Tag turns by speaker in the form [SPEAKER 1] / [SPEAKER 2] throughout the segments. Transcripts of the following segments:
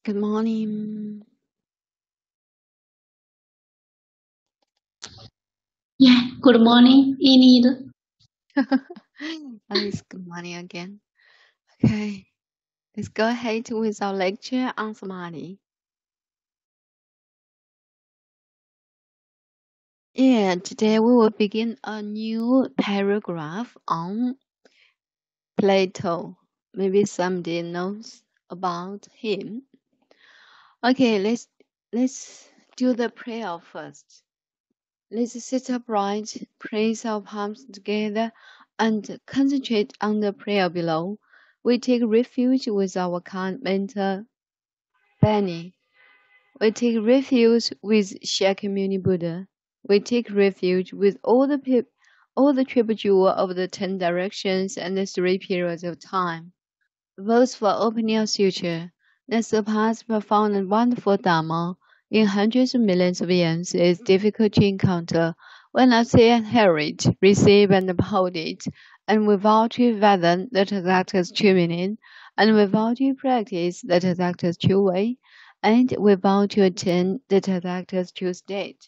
[SPEAKER 1] Good morning.
[SPEAKER 2] Yeah, good morning, Enid.
[SPEAKER 1] It's good morning again. Okay, let's go ahead with our lecture on Samadhi. Yeah, today we will begin a new paragraph on Plato. Maybe somebody knows about him. Okay, let's do the prayer first. Let's sit upright, place our palms together, and concentrate on the prayer below. We take refuge with our kind mentor, Benny. We take refuge with Shakyamuni Buddha. We take refuge with all the triple jewel of the 10 directions and the 3 periods of time. Those for opening a suture that surpass profound and wonderful Dharma in hundreds of millions of years is difficult to encounter when I say and hear it, receive and uphold it, and without you fathom the Tathagata's true meaning, and without you practice the Tathagata's true way, and without you attain the Tathagata's true state.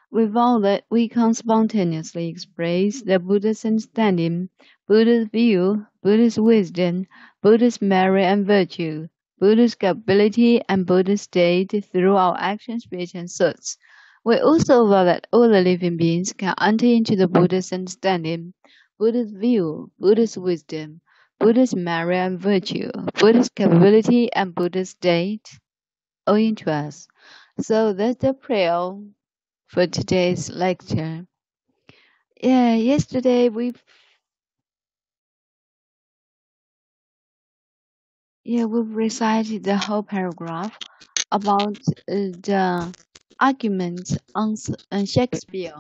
[SPEAKER 1] With all that, we can spontaneously express the Buddha's understanding, Buddha's view, Buddha's wisdom, Buddha's merit and virtue, Buddha's capability, and Buddha's state through our action, speech, and thoughts. We also vow that all the living beings can enter into the Buddha's understanding, Buddha's view, Buddha's wisdom, Buddha's merit and virtue, Buddha's capability, and Buddha's state owing to us. So that's the prayer for today's lecture. Yeah, yesterday we recited the whole paragraph about the argument on Shakespeare.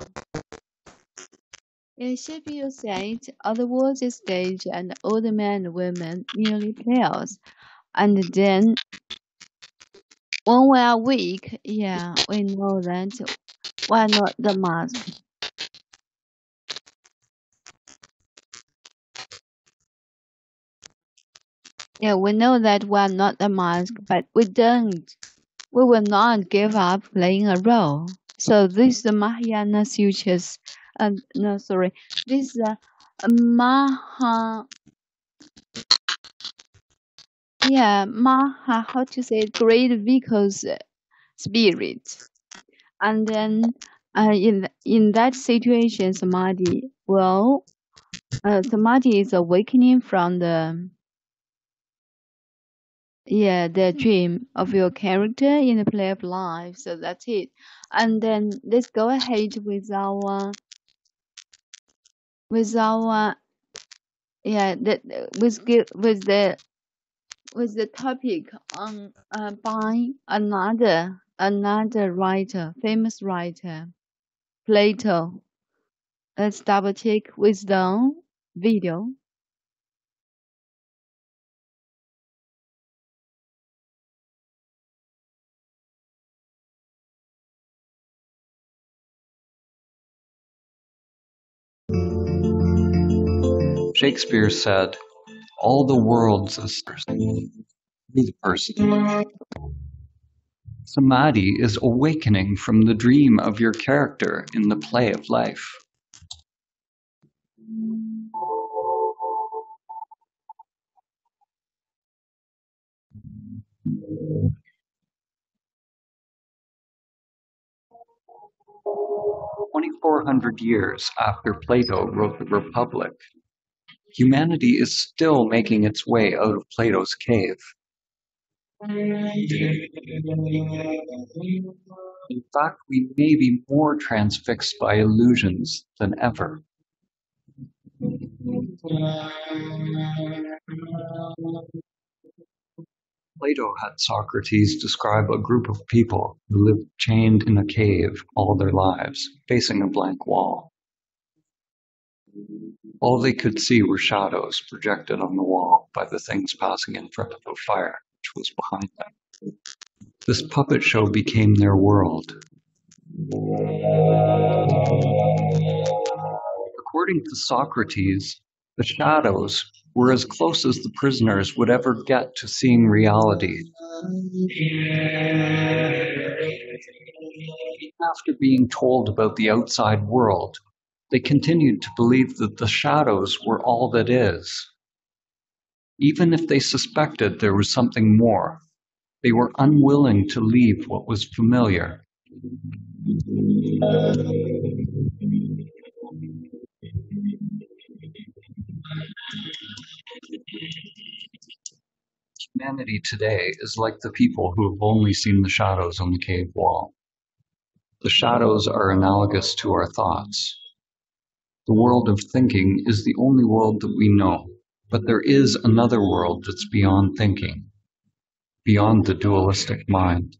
[SPEAKER 1] Shakespeare said, "Other words is stage, and all the men and women merely players." And then when we are weak, we know that we are not the mask. Yeah, we know that we are not the mask, but we will not give up playing a role. So this is the Mahayana sutras. This is how to say it, great vehicles spirit. And then in that situation, samadhi is awakening from the dream of your character in the play of life. So that's it. And then let's go ahead with our with the topic on by another writer, famous writer, Plato. Let's double check with the video.
[SPEAKER 3] Shakespeare said, "All the world's a the person." Samadhi is awakening from the dream of your character in the play of life. "2,400 years after Plato wrote the Republic, humanity is still making its way out of Plato's cave. In fact, we may be more transfixed by illusions than ever. Plato had Socrates describe a group of people who lived chained in a cave all their lives, facing a blank wall. All they could see were shadows projected on the wall by the things passing in front of the fire, which was behind them. This puppet show became their world. According to Socrates, the shadows were as close as the prisoners would ever get to seeing reality, After being told about the outside world, they continued to believe that the shadows were all that is. Even if they suspected there was something more, they were unwilling to leave what was familiar. Humanity today is like the people who have only seen the shadows on the cave wall. The shadows are analogous to our thoughts. The world of thinking is the only world that we know, but there is another world that's beyond thinking, beyond the dualistic mind.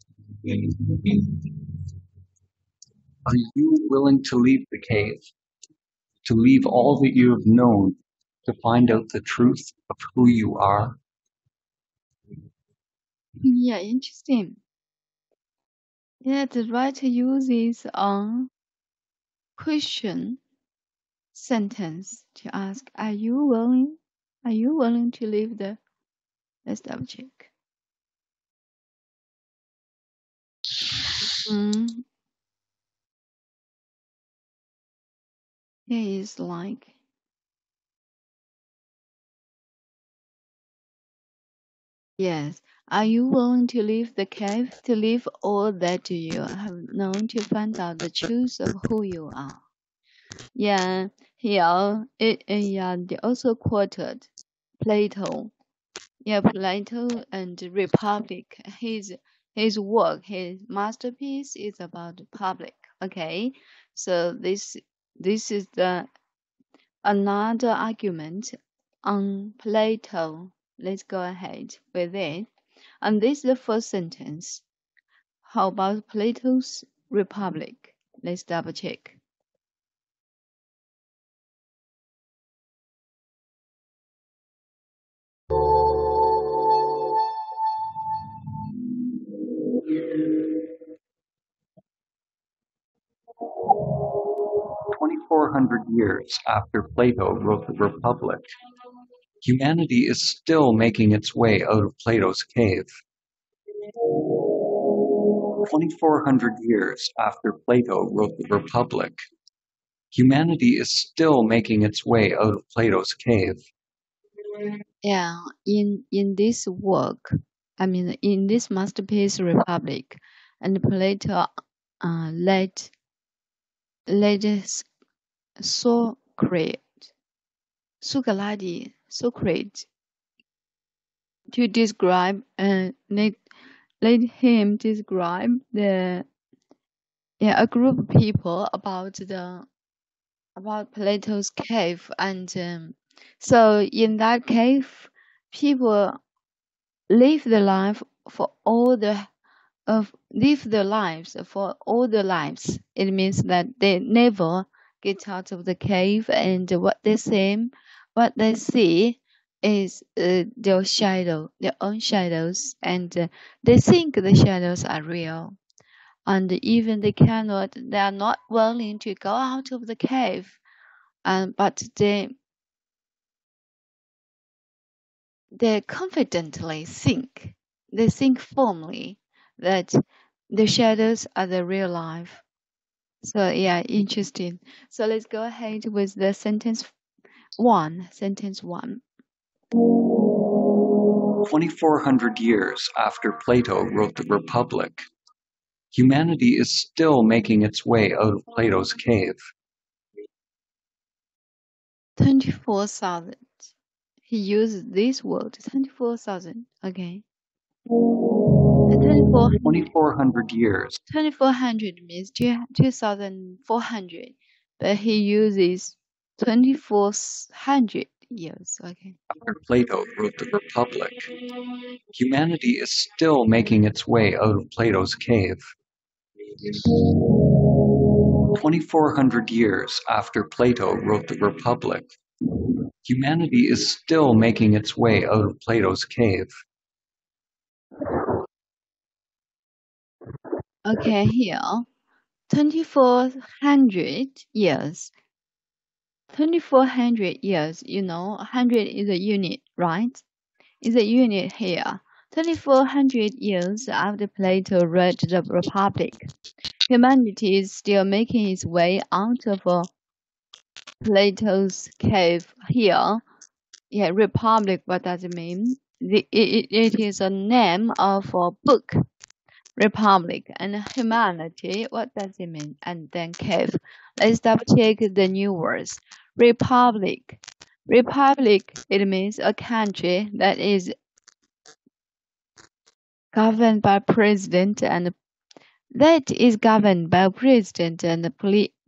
[SPEAKER 3] Are you willing to leave the cave, to leave all that you have known, to find out the truth of who you are?
[SPEAKER 1] Yeah, interesting. Yeah, the writer uses question sentence to ask, are you willing? Are you willing to leave the, let's double check. It is like, yes. Are you willing to leave the cave, to leave all that you have known to find out the truth of who you are? Yeah, here, they also quoted Plato. Yeah, Plato and Republic. His work, his masterpiece is about public. Okay, so this is the another argument on Plato. Let's go ahead with it. And this is the first sentence. How about Plato's Republic? Let's double check.
[SPEAKER 3] "2,400 years after Plato wrote the Republic, humanity is still making its way out of Plato's cave. 2,400 years after Plato wrote the Republic, humanity is still making its way out of Plato's cave."
[SPEAKER 1] Yeah, in this work, in this masterpiece Republic, and Plato led Socrates to describe let him describe a group of people about Plato's cave, and so in that cave, people live the life for all the live their lives for all their lives. It means that they never get out of the cave, and what they see is their own shadows, and they think the shadows are real. And even they are not willing to go out of the cave, but they confidently think, they think firmly that the shadows are the real life. So yeah, interesting. So let's go ahead with the sentence one. Sentence one.
[SPEAKER 3] 2,400 years after Plato wrote the Republic, humanity is still making its way out of Plato's cave.
[SPEAKER 1] 24,000. He used this word, 24,000. Okay.
[SPEAKER 3] 2,400 years.
[SPEAKER 1] 2,400 means 2,400, but he uses 2,400 years. Okay.
[SPEAKER 3] After Plato wrote the Republic, humanity is still making its way out of Plato's cave. 2,400 years after Plato wrote the Republic, humanity is still making its way out of Plato's cave.
[SPEAKER 1] Okay, here, 2,400 years. 2,400 years, 100 is a unit, right? Is a unit here. 2,400 years after Plato wrote the Republic, humanity is still making its way out of Plato's cave here. Yeah, Republic, what does it mean? It is a name of a book. Republic and humanity, what does it mean? And then cave. Let's double check the new words. Republic. Republic, it means a country that is governed by president and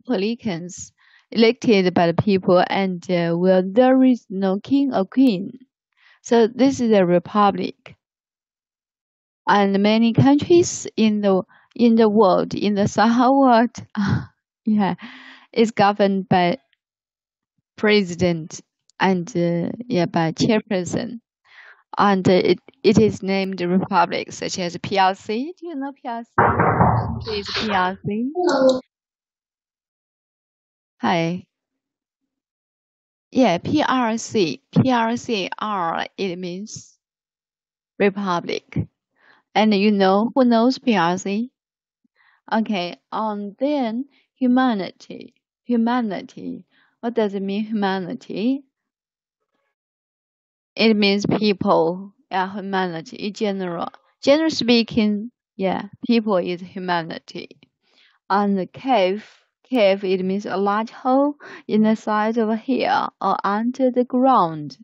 [SPEAKER 1] politicians elected by the people and where there is no king or queen. So this is a republic. And many countries in the world, in the Sahara world, yeah, is governed by president and by chairperson, and it is named republic, such as PRC. Do you know PRC? Country is PRC.
[SPEAKER 2] Hello.
[SPEAKER 1] Hi. Yeah, PRC. PRCR. It means republic. And you know who knows PRC? Okay, then humanity. Humanity. What does it mean, humanity? It means people. Yeah, humanity in general. Generally speaking, yeah, people is humanity. And the cave, it means a large hole in the side of a hill or under the ground.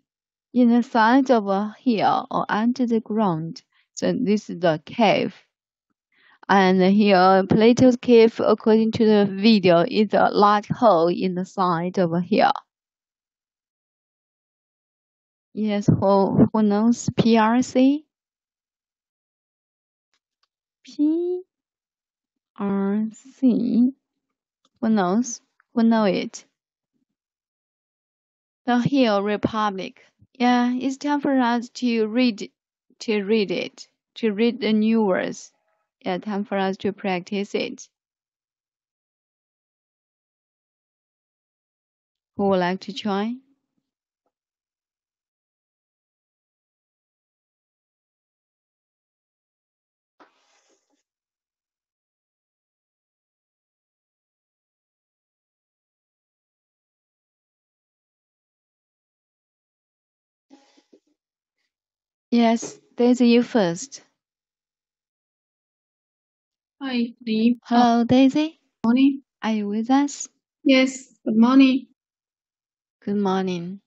[SPEAKER 1] In the side of a hill or under the ground. So this is the cave. And here, Plato's cave, according to the video, is a large hole in the side of a hill. Yes, who knows PRC? PRC. Who knows? Who know it? The Hill Republic. Yeah, it's time for us to read it, to read the new words. Yeah, time for us to practice it. Who would like to join? Yes, Daisy, you first.
[SPEAKER 2] Hi, Lee.
[SPEAKER 1] Hello, Daisy.
[SPEAKER 2] Morning.
[SPEAKER 1] Are you with us?
[SPEAKER 2] Yes, good morning.
[SPEAKER 1] Good morning.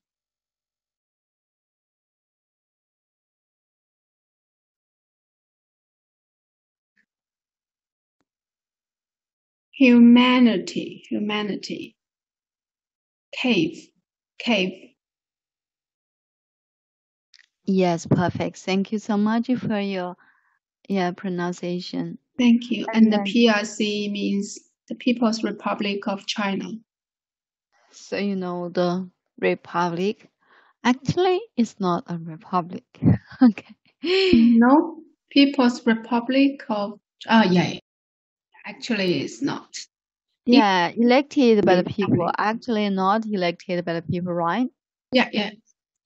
[SPEAKER 2] Humanity. Cave.
[SPEAKER 1] Yes, perfect. Thank you so much for your pronunciation.
[SPEAKER 2] Thank you.
[SPEAKER 1] And
[SPEAKER 2] And the
[SPEAKER 1] then-
[SPEAKER 2] PRC means the People's Republic of China.
[SPEAKER 1] So you know the republic. Actually, it's not a republic. Okay.
[SPEAKER 2] No, People's Republic of, yeah. Actually, it's not.
[SPEAKER 1] Yeah, elected by the
[SPEAKER 2] Republic.
[SPEAKER 1] people. Actually, not elected by the people, right?
[SPEAKER 2] Yeah. Got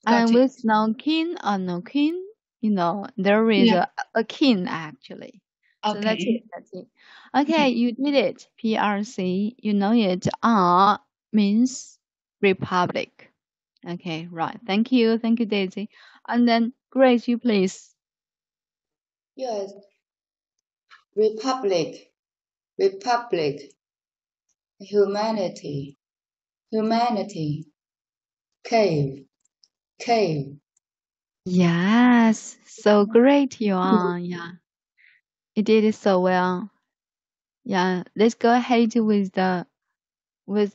[SPEAKER 1] And
[SPEAKER 2] it.
[SPEAKER 1] with no king or no queen, there is
[SPEAKER 2] Yeah.
[SPEAKER 1] a king actually. So that's
[SPEAKER 2] Okay.
[SPEAKER 1] it. Okay, you did it. PRC, you know it. R means republic. Okay, right. Thank you, Daisy. And then Grace, you please.
[SPEAKER 4] Yes. Republic, humanity, cave.
[SPEAKER 1] Yes, so great you are. Yeah, you did it so well. Yeah, let's go ahead with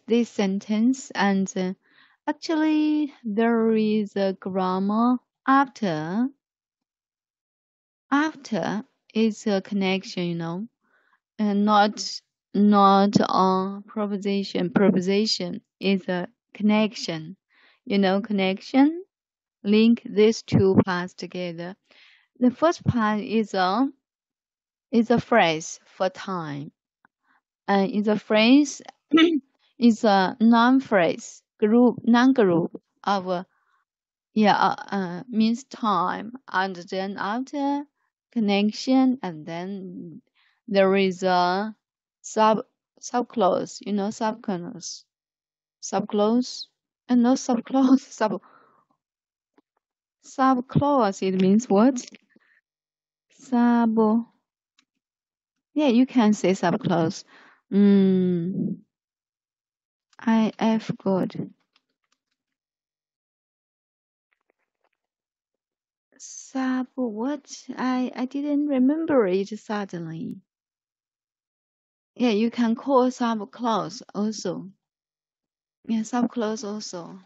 [SPEAKER 1] this sentence. And actually, there is a grammar after. After is a connection, and not a proposition. Proposition is a connection. Connection. Link these two parts together. The first part is a phrase for time, and is a phrase is a non-phrase non-group of means time, and then after connection, and then there is a subclause, subclause, and no subclause, subclause. It means what? You can say subclause. I forgot. What? I didn't remember it suddenly. Yeah, you can call subclause also. Yeah, subclause also.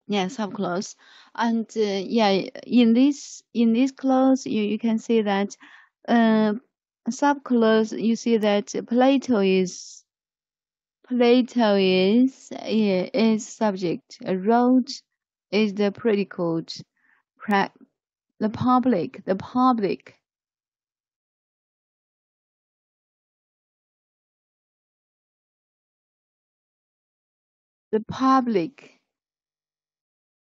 [SPEAKER 1] Yeah, subclause. And in this clause, you can see that subclause. You see that Plato is subject. Road is the predicate. The public. The public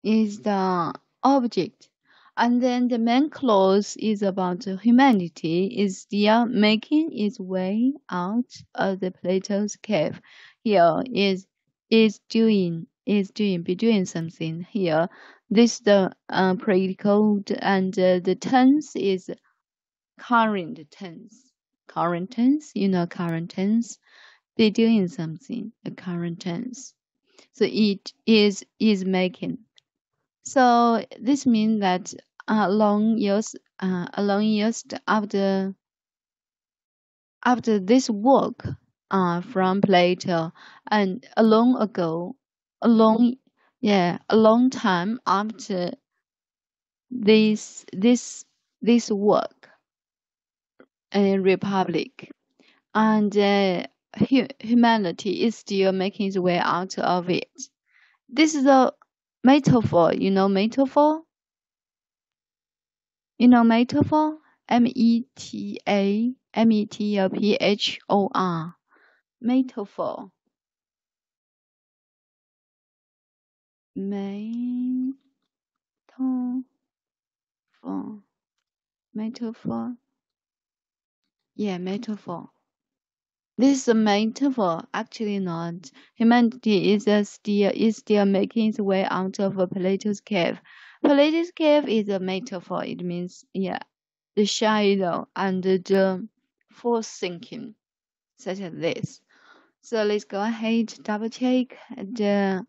[SPEAKER 1] is the object. And then the main clause is about humanity is still making its way out of the Plato's cave. Here is doing be doing something here. This the predicate, and the tense is current tense. Current tense, current tense. Be doing something. A current tense. So it is making. So this means that long years after this work from Plato, and a long time after this work, Republic, and humanity is still making its way out of it. This is a metaphor. Metaphor? Metaphor? Metaphor. Metaphor. Metaphor. Yeah, metaphor. This is a metaphor. Actually not. Humanity is still making its way out of Plato's cave. Plato's cave is a metaphor. It means, the shadow and the force thinking, such as this. So let's go ahead, double check the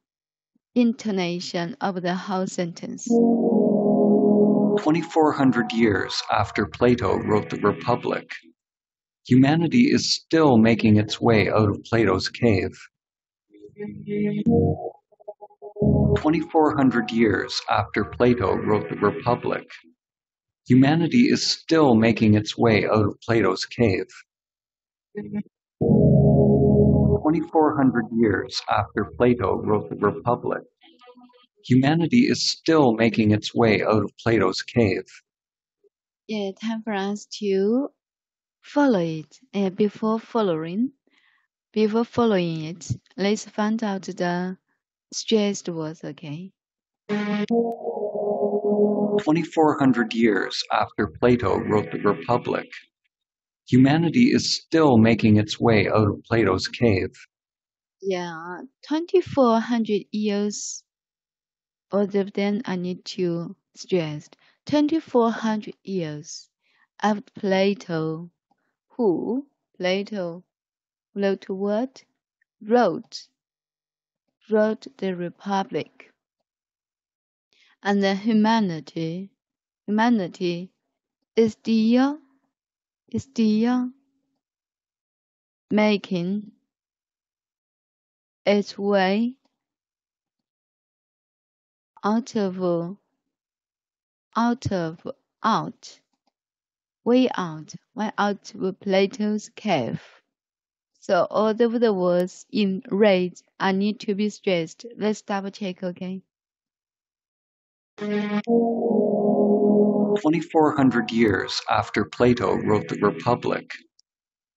[SPEAKER 1] intonation of the whole sentence.
[SPEAKER 3] 2,400 years after Plato wrote the Republic, humanity is still making its way out of Plato's cave. 2,400 years after Plato wrote the Republic, humanity is still making its way out of Plato's cave. 2,400 years after Plato wrote the Republic, humanity is still making its way out of Plato's cave.
[SPEAKER 1] Yeah, time for us to follow it. Before following it, let's find out the stressed words, okay?
[SPEAKER 3] 2,400 years after Plato wrote the Republic, humanity is still making its way out of Plato's cave.
[SPEAKER 1] Yeah, 2,400 years. Both of them I need to stress. 2,400 years after Plato, Plato wrote what? Wrote the Republic. And the humanity is still making its way out of Plato's cave. So all of the words in red I need to be stressed. Let's double check, okay?
[SPEAKER 3] 2,400 years after Plato wrote the Republic,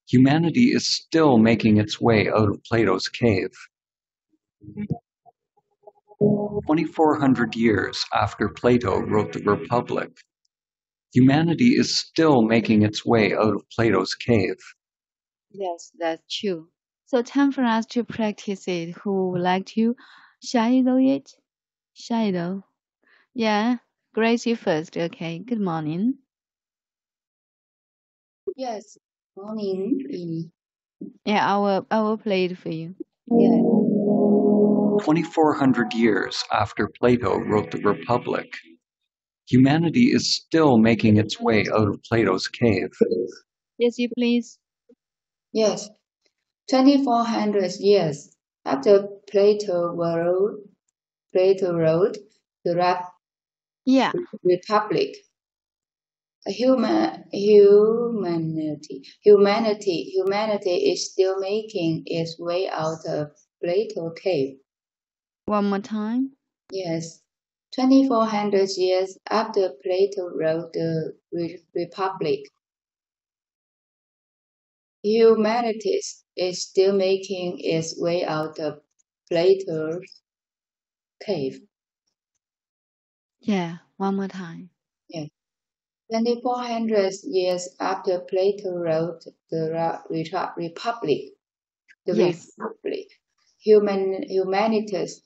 [SPEAKER 3] humanity is still making its way out of Plato's cave. 2,400 years after Plato wrote the Republic, humanity is still making its way out of Plato's cave.
[SPEAKER 1] Yes, that's true. So time for us to practice it. Who would like to shadow it? Shadow. Yeah, Gracie first. Okay, good morning.
[SPEAKER 4] Yes. Morning.
[SPEAKER 1] Yeah, I will play it for you.
[SPEAKER 4] Yeah.
[SPEAKER 3] 2,400 years after Plato wrote the Republic, humanity is still making its way out of Plato's cave.
[SPEAKER 1] Yes, you please.
[SPEAKER 4] Yes. 2,400 years after Plato wrote the
[SPEAKER 1] Yeah.
[SPEAKER 4] Republic, humanity is still making its way out of Plato cave.
[SPEAKER 1] One more time.
[SPEAKER 4] Yes. 2,400 years after Plato wrote the Republic, humanity is still making its way out of Plato's cave.
[SPEAKER 1] Yeah, one more time.
[SPEAKER 4] Yes. 2,400 years after Plato wrote the Republic,
[SPEAKER 1] Yes.
[SPEAKER 4] humanity is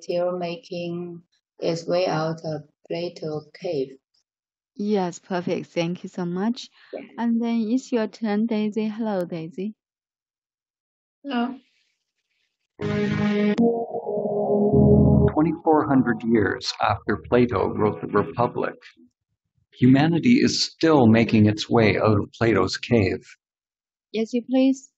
[SPEAKER 4] still making its way out of Plato's cave.
[SPEAKER 1] Yes, perfect. Thank you so much. And then it's your turn, Daisy. Hello, Daisy.
[SPEAKER 2] Hello.
[SPEAKER 3] 2,400 years after Plato wrote the Republic, humanity is still making its way out of Plato's cave.
[SPEAKER 1] Yes, you please.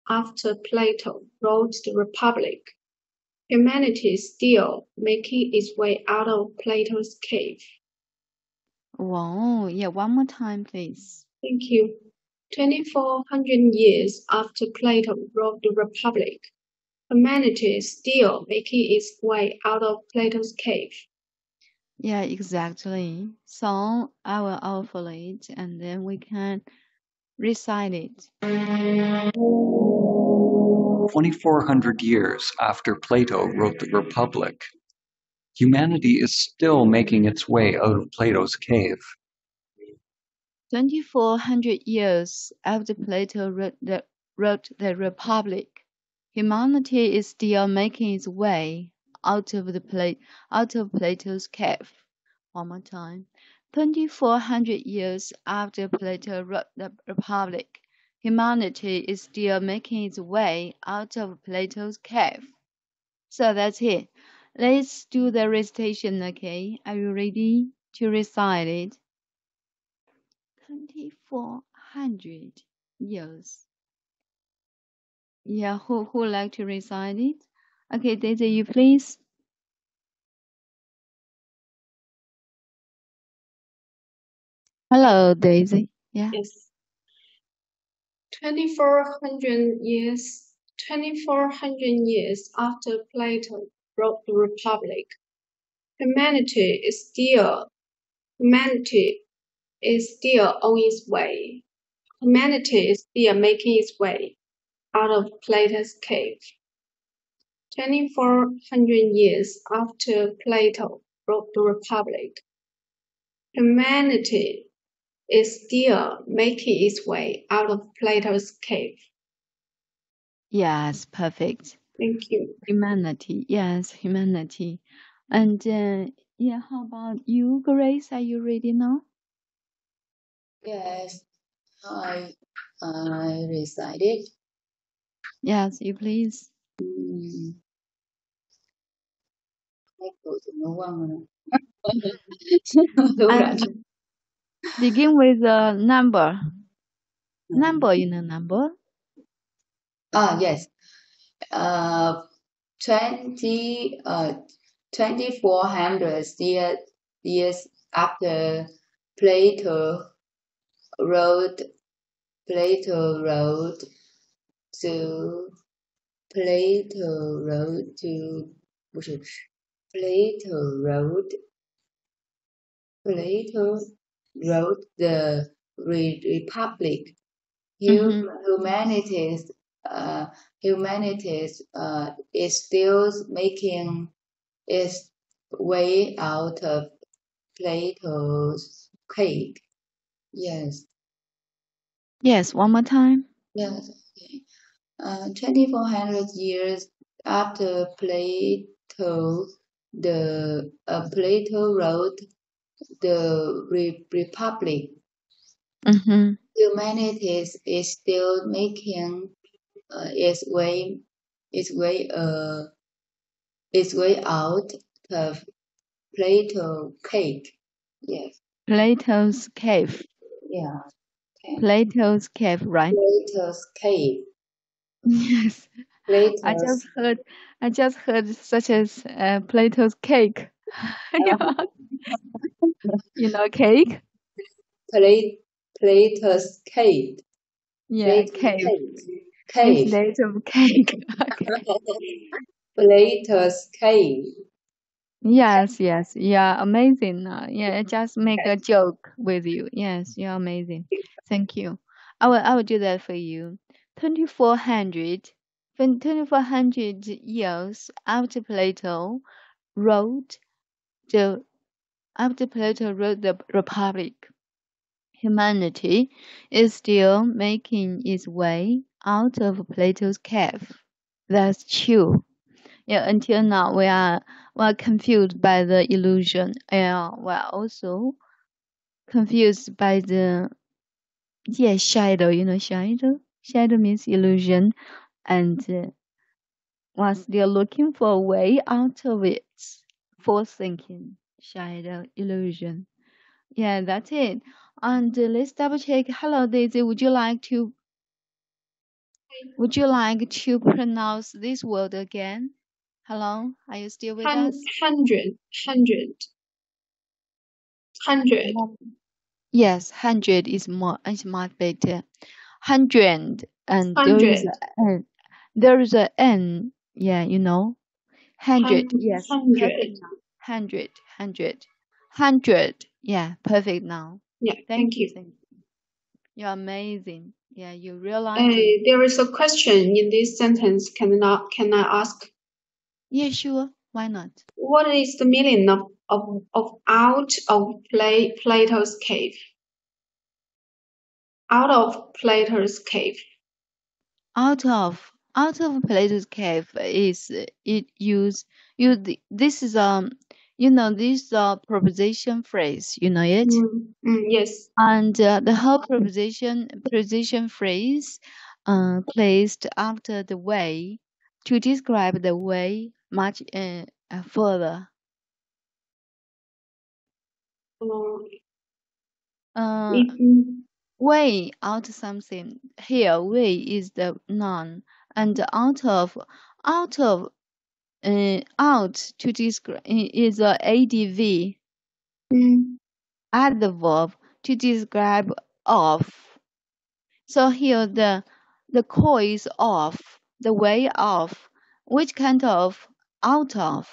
[SPEAKER 2] After Plato wrote the Republic, humanity is still making its way out of Plato's cave.
[SPEAKER 1] Wow. Yeah, one more time, please.
[SPEAKER 2] Thank you. 2,400 years after Plato wrote the Republic, humanity is still making its way out of Plato's cave.
[SPEAKER 1] Yeah, exactly. So I will follow it and then we can recite it.
[SPEAKER 3] 2,400 years after Plato wrote the Republic, humanity is still making its way out of Plato's cave.
[SPEAKER 1] 2,400 years after Plato wrote the Republic, humanity is still making its way out of Plato's cave. One more time. 2,400 years after Plato wrote the Republic, humanity is still making its way out of Plato's cave. So that's it. Let's do the recitation, okay? Are you ready to recite it? 2,400 years. Yeah, who would like to recite it? Okay, Daisy, you please. Hello, Daisy. Yeah.
[SPEAKER 2] Yes. 2,400 years after Plato wrote the Republic, humanity is still on its way. Humanity is still making its way out of Plato's cave. 2,400 years after Plato wrote the Republic, humanity is still making its way out of Plato's cave.
[SPEAKER 1] Yes, perfect.
[SPEAKER 2] Thank you.
[SPEAKER 1] Humanity. Yes, humanity. And yeah, how about you, Grace? Are you ready now?
[SPEAKER 4] Yes. I recited.
[SPEAKER 1] Yes, you please. And begin with a number. Number, you know, number.
[SPEAKER 4] Yes. 2,400 years after Plato wrote to Plato wrote the Republic. Humanity humanity is still making its way out of Plato's cave. Yes.
[SPEAKER 1] Yes, one more time.
[SPEAKER 4] Yes. Okay. 2400 years after Plato, Plato wrote the Republic.
[SPEAKER 1] Mm-hmm.
[SPEAKER 4] Humanity is still making its way out of Plato cave. Yes.
[SPEAKER 1] Plato's cave.
[SPEAKER 4] Yeah. Okay.
[SPEAKER 1] Plato's cave, right?
[SPEAKER 4] Plato's cave.
[SPEAKER 1] Yes. I just heard such as Plato's cake. You know cake?
[SPEAKER 4] Plato's cave.
[SPEAKER 1] Yeah,
[SPEAKER 4] Plato's
[SPEAKER 1] cave.
[SPEAKER 4] cave.
[SPEAKER 1] Instead of cake. Okay.
[SPEAKER 4] Plato's cave.
[SPEAKER 1] Yes, yes. Yeah, amazing. Yeah, I just make a joke with you. Yes, you're amazing. Thank you. I will do that for you. 2400 years after Plato wrote the Republic, humanity is still making its way out of Plato's cave. That's true. Yeah, until now we are confused by the illusion. And we are also confused by the shadow. You know shadow. Shadow means illusion, and we're still looking for a way out of it. False thinking, shadow, illusion. Yeah, that's it. And let's double check. Hello, Daisy. Would you like to pronounce this word again? Hello, are you still with us?
[SPEAKER 2] 100.
[SPEAKER 1] Yes, 100 is much better. 100 and there is a n. Yeah, you know. 100. Yes, perfect now. 100. Yeah, perfect now.
[SPEAKER 2] Yeah, thank you.
[SPEAKER 1] Thank you. You're amazing. Yeah, you realize.
[SPEAKER 2] There is a question in this sentence. Can I ask?
[SPEAKER 1] Yeah, sure. Why not?
[SPEAKER 2] What is the meaning of out of Plato's cave? Out of Plato's cave.
[SPEAKER 1] Out of Plato's cave is this is this proposition phrase, you know it?
[SPEAKER 2] Yes.
[SPEAKER 1] And the whole proposition phrase placed after the way to describe the way much further. Way out something. Here, way is the noun, and out to describe is a adv. Add the verb to describe of. So here the core is of, the way of. Which kind of? Out of.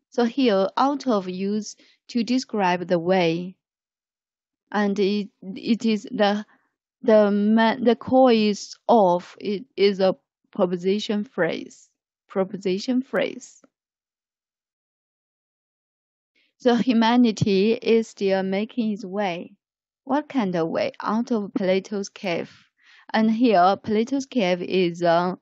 [SPEAKER 1] So here out of used to describe the way, and it is the core is of. It is a proposition phrase. So humanity is still making its way. What kind of way? Out of Plato's cave. And here Plato's cave is a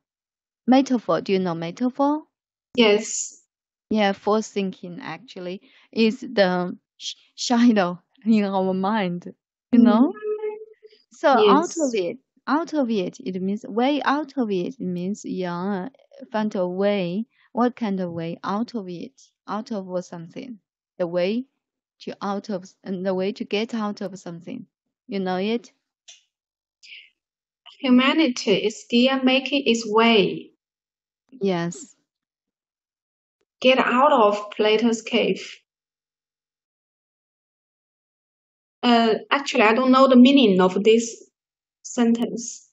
[SPEAKER 1] metaphor. Do you know metaphor?
[SPEAKER 2] Yes.
[SPEAKER 1] Yeah, false thinking actually is the shadow in our mind. You know? So
[SPEAKER 2] yes.
[SPEAKER 1] out of it means way out of it. It means find a way. What kind of way? Out of it. Out of something. The way to get out of something. You know it?
[SPEAKER 2] Humanity is still making its way.
[SPEAKER 1] Yes.
[SPEAKER 2] Get out of Plato's cave. Actually, I don't know the meaning of this sentence.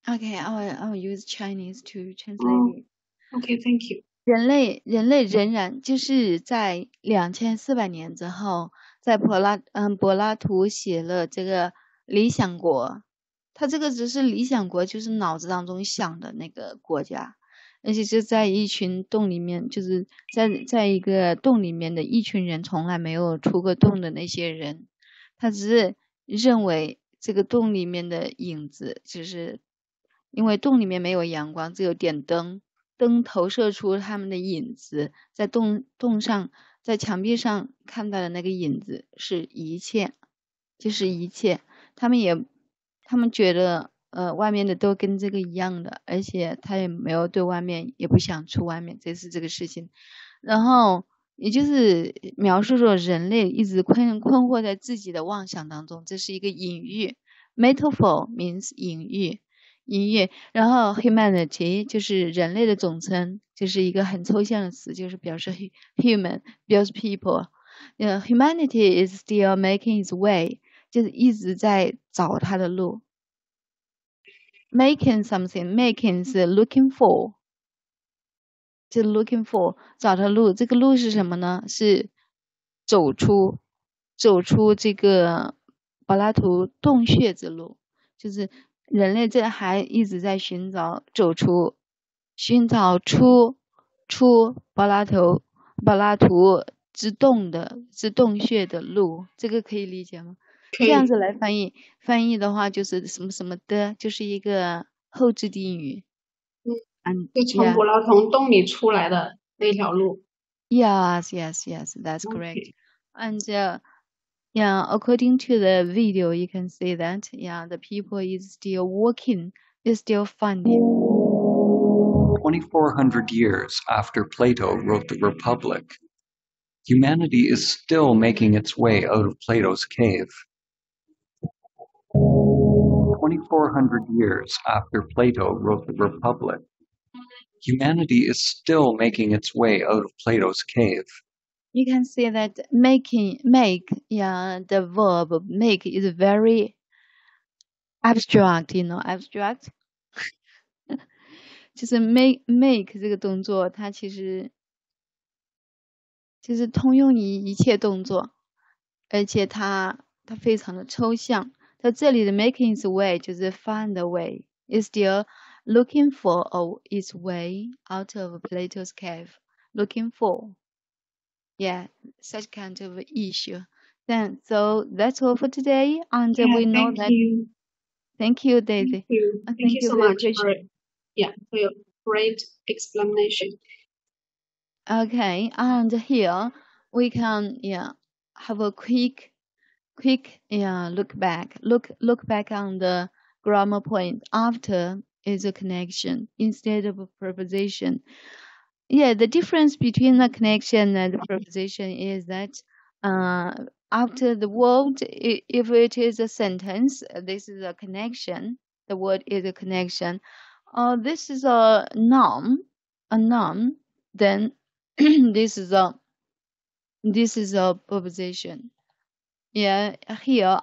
[SPEAKER 1] Okay, I will use Chinese to translate it.
[SPEAKER 2] Okay, thank you.
[SPEAKER 1] 人类仍然就是在2400年之后，在柏拉图写了这个《理想国》他这个只是理想国，就是脑子当中想的那个国家，而且是在一群洞里面，就是在一个洞里面的一群人，从来没有出过洞的那些人，他只是认为这个洞里面的影子，就是因为洞里面没有阳光，只有点灯，灯投射出他们的影子，在洞上，在墙壁上看到的那个影子是一切，就是一切。他们觉得外面的都跟这个一样的，而且他也没有对外面，也不想出外面，这是这个事情。然后也就是描述着人类一直困惑在自己的妄想当中，这是一个隐喻。Metaphor means 隐喻。然后 humanity 就是人类的总称，就是一个很抽象的词，就是表示 human， 表示 people。humanity is still making its way， 就是一直在找它的路。Making something，making 是 looking for， 就是 looking for 找的路。这个路是什么呢？是走出这个柏拉图洞穴之路，就是人类这还一直在寻找出柏拉图之洞穴的路，这个可以理解吗？这样子来翻译的话就是什么什么的，就是一个后置定语。
[SPEAKER 2] 就从柏拉图洞里出来的那条路。
[SPEAKER 1] Yes, that's correct. And according to the video, you can see that the people is still walking, is still finding.
[SPEAKER 3] 2,400 years after Plato wrote the Republic, humanity is still making its way out of Plato's cave. 2,400 years after Plato wrote the Republic, humanity is still making its way out of Plato's cave.
[SPEAKER 1] You can see that make, the verb make is very abstract, abstract. 就是 make 这个动作，它其实就是通用于一切动作，而且它非常的抽象。它这里的 making its way 就是 find a way, is still looking for its way out of Plato's cave, looking for, such kind of issue. Then, so that's all for today, and we know that. Thank you, Daisy.
[SPEAKER 2] Thank you so much for your great explanation.
[SPEAKER 1] Okay, and here we can have a quick look back on the grammar point. After is a connection instead of a preposition. The difference between a connection and a preposition is that after the word, if it is a sentence, this is a connection. The word is a connection. This is a noun. Then this is a preposition. Here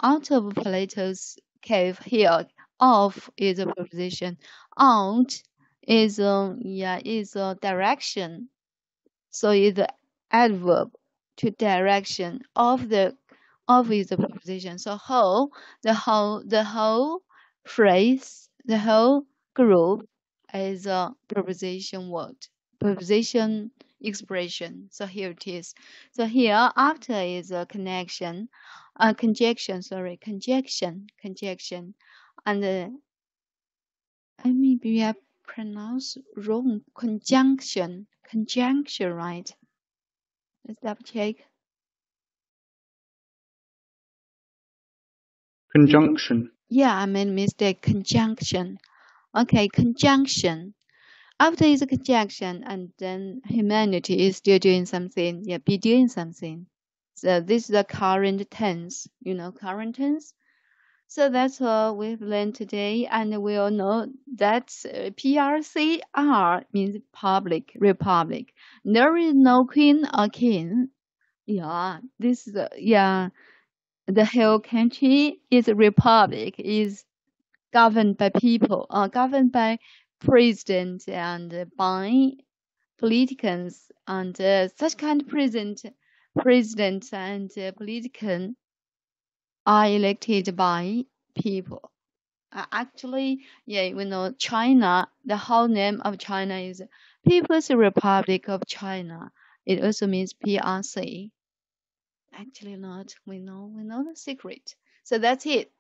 [SPEAKER 1] out of Plato's cave. Here of is a preposition. Out is a direction. So it's the adverb to direction. Of is a preposition. So the whole phrase, the whole group is a preposition word. Preposition expression. So here it is. So here after is a connection, conjunction. And maybe I pronounce wrong. Conjunction, right? Let's double check.
[SPEAKER 5] Conjunction.
[SPEAKER 1] I made a mistake. Conjunction. Okay, conjunction. After is a conjunction, and then humanity is still doing something. Be doing something. So this is the current tense. Current tense. So that's all we've learned today, and we all know that PRCR means public, republic. There is no queen or king. This is the whole country is a republic, is governed by people, governed by president and by politicians, and such kind of president and politician are elected by people. Actually, yeah, we know China, the whole name of China is People's Republic of China. It also means PRC. Actually not. We know the secret. So that's it.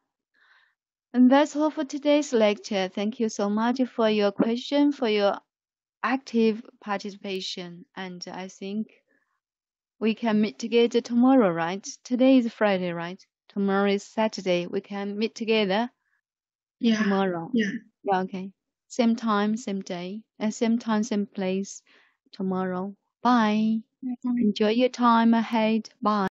[SPEAKER 1] And that's all for today's lecture. Thank you so much for your question, for your active participation. And I think we can meet together tomorrow, right? Today is Friday, right? Tomorrow is Saturday. We can meet together tomorrow.
[SPEAKER 2] Yeah.
[SPEAKER 1] Yeah, okay. Same time, same day, and same time, same place tomorrow. Bye. Enjoy your time ahead. Bye.